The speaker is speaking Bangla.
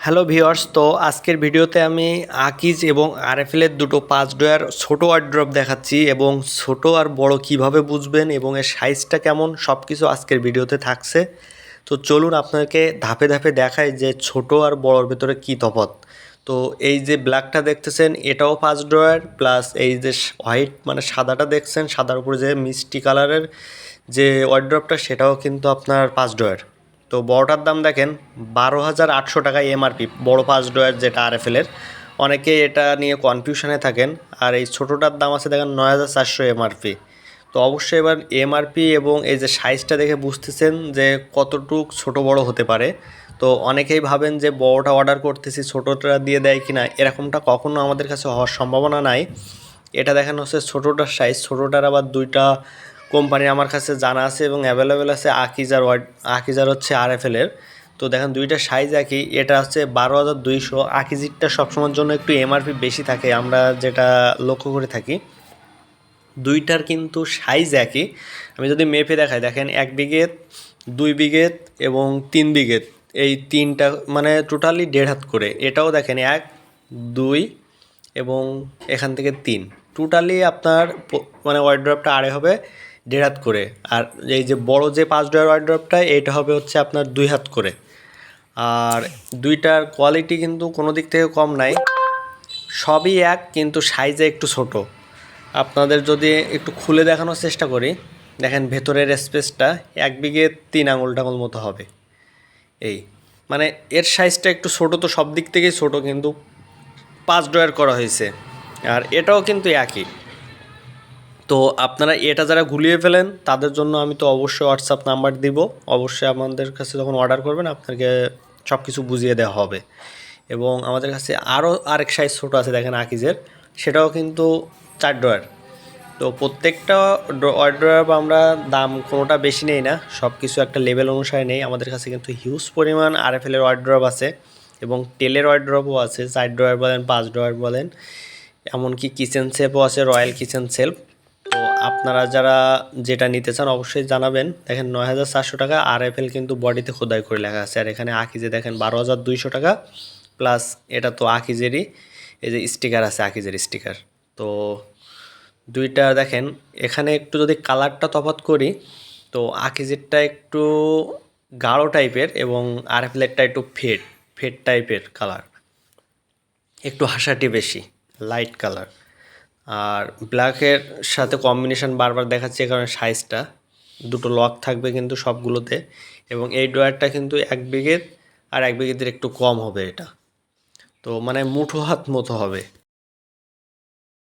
হ্যালো ভিউয়ার্স, তো আজকের ভিডিওতে আমি আকিজ এবং আরএফএলের দুটো 5 ডয়ার ছোটো ওয়ার্ড্রপ দেখাচ্ছি এবং ছোট আর বড় কিভাবে বুঝবেন এবং এর সাইজটা কেমন সব কিছু আজকের ভিডিওতে থাকছে। তো চলুন আপনাকে ধাপে ধাপে দেখাই যে ছোট আর বড়োর ভেতরে কী তফাৎ। তো এই যে ব্ল্যাকটা দেখতেছেন এটাও 5 ডয়ার, প্লাস এই যে হোয়াইট মানে সাদাটা দেখছেন, সাদার উপরে যে মিষ্টি কালারের যে ওয়ার্ড্রপটা সেটাও কিন্তু আপনার 5 ডয়ার। তো বড়টার দাম দেখেন 12,800 টাকা এমআরপি, বড় 5 ডয়ার যেটা আরএফএলের। অনেকে এটা নিয়ে কনফিউশনে থাকেন। আর এই ছোটোটার দাম আছে দেখেন 9,400 এমআরপি। তো অবশ্যই এবার এমআরপি এবং এই যে সাইজটা দেখে বুঝতেছেন যে কতটুক ছোট বড় হতে পারে। তো অনেকেই ভাবেন যে বড়টা অর্ডার করতেছি ছোটোটা দিয়ে দেয় কিনা, এরকমটা কখনো আমাদের কাছে হওয়ার সম্ভাবনা নাই। এটা দেখানো হচ্ছে ছোটোটার সাইজ। ছোটোটার আবার দুইটা কোম্পানি আমার কাছে জানা আছে এবং অ্যাভেলেবেল আছে, আকিজার হচ্ছে আরএফএলের। তো দেখেন দুইটা সাইজ একই, এটা হচ্ছে 12,200। আকিজিরটা সবসময়ের জন্য একটু এমআরপি বেশি থাকে, আমরা যেটা লক্ষ্য করে থাকি। দুইটার কিন্তু সাইজ একই। আমি যদি মেপে দেখাই, দেখেন 1 বিঘেত, 2 বিঘেত এবং 3 বিঘেত, এই তিনটা মানে টোটালি 1.5 হাত করে। এটাও দেখেন 1, 2 এবং এখান থেকে 3, টোটালি আপনার মানে ওয়ার্ড্রপটা আড়ে হবে 1.5 হাত করে। আর এই যে বড় যে 5 ডয়ার ওয়ার্ড্রপটা এটা হবে হচ্ছে আপনার 2 হাত করে। আর দুইটার কোয়ালিটি কিন্তু কোনো দিক থেকে কম নাই, সবই এক, কিন্তু সাইজে একটু ছোট। আপনাদের যদি একটু খুলে দেখানোর চেষ্টা করি, দেখেন ভেতরের স্পেসটা 1 বিঘে 3 আঙুল টাঙুল মতো হবে। এই মানে এর সাইজটা একটু ছোট, তো সব দিক থেকেই ছোট, কিন্তু 5 ডয়ার করা হয়েছে। আর এটাও কিন্তু একই। তো আপনারা এটা যারা গুলিয়ে ফেলেন তাদের জন্য আমি তো অবশ্যই হোয়াটসঅ্যাপ নাম্বার দিব। অবশ্যই আমাদের কাছে যখন অর্ডার করবেন আপনাকে সব কিছু বুঝিয়ে দেওয়া হবে। এবং আমাদের কাছে আরও আরেক সাইজ ছোটো আছে দেখেন আকিজের, সেটাও কিন্তু 4 ডয়ার। তো প্রত্যেকটা ওয়ার্ড্রপ আমরা দাম কোনোটা বেশি নেই না, সব কিছু একটা লেভেল অনুসারে নেই। আমাদের কাছে কিন্তু হিউজ পরিমাণ আরএফএলের ওয়ার্ড্রপ আছে এবং টেলের ওয়ার্ড্রপও আছে, 4 ডয়ার বলেন 5 ডয়ার বলেন, এমনকি কিচেন সেলফও আছে, রয়্যাল কিচেন সেলফ। তো আপনারা যারা যেটা নিতে চান অবশ্যই জানাবেন। দেখেন 9,400 টাকা আরএফএল কিন্তু বডিতে খোদাই করে লেখা আছে। আর এখানে আকিজে দেখেন 12,200 টাকা, প্লাস এটা তো আকিজেরই, এই যে স্টিকার আছে আকিজের স্টিকার। তো দুইটা দেখেন এখানে একটু যদি কালারটা তফাৎ করি, তো আকিজেরটা একটু গাঢ় টাইপের এবং আরএফএলেরটা একটু ফেড টাইপের কালার, একটু হাসাটি বেশি, লাইট কালার। আর ব্ল্যাকের সাথে কম্বিনেশন বারবার দেখাচ্ছে কারণ সাইজটা দুটো লক থাকবে কিন্তু সবগুলোতে। এবং এই ড্রয়ারটা কিন্তু 1 বিঘের আর 1 বিঘের একটু কম হবে এটা, তো মানে মুঠো হাত মতো হবে।